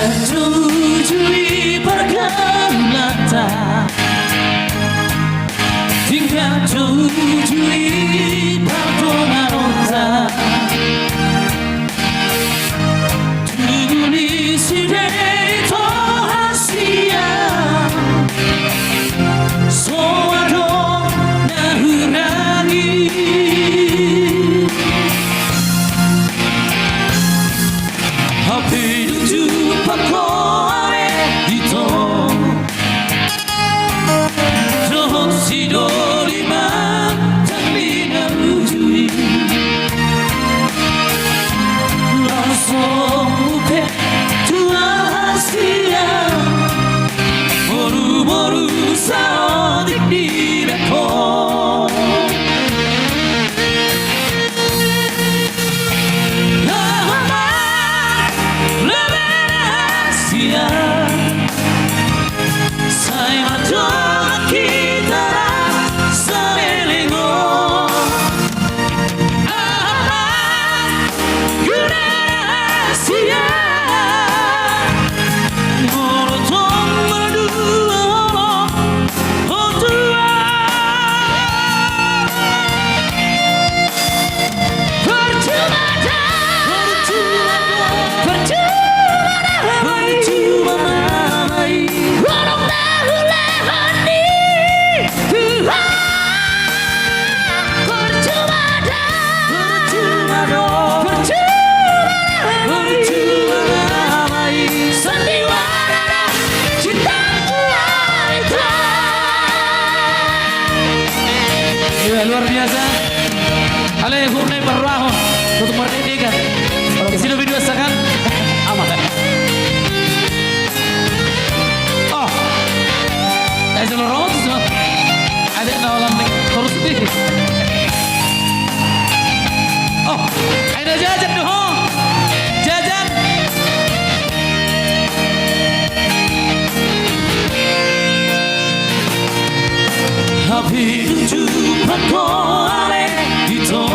Menyetujui pergulatan, tinggal tujui perdomaan otak. Tulis itu rahasia, soal nahurangi. Happy to pakore ito, Sidori man tapi narujui. Langsung upe tua hasia, boru-boru sao dikirako. Luar biasa. Alaikum naik berlaho untuk merdeka. Kalau sini video sakan amat. Oh, ada seluruh tu. Ada dalam terus ni. Oh, ada jajan tu. Jajan. Happy to pakore ito,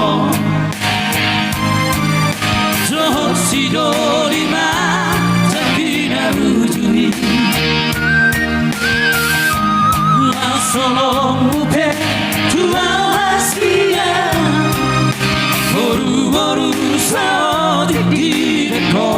Sidori man tapi narujui. Langsung upe tua hasia, boru-boru sao dikirako.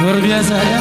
Luar biasa ya.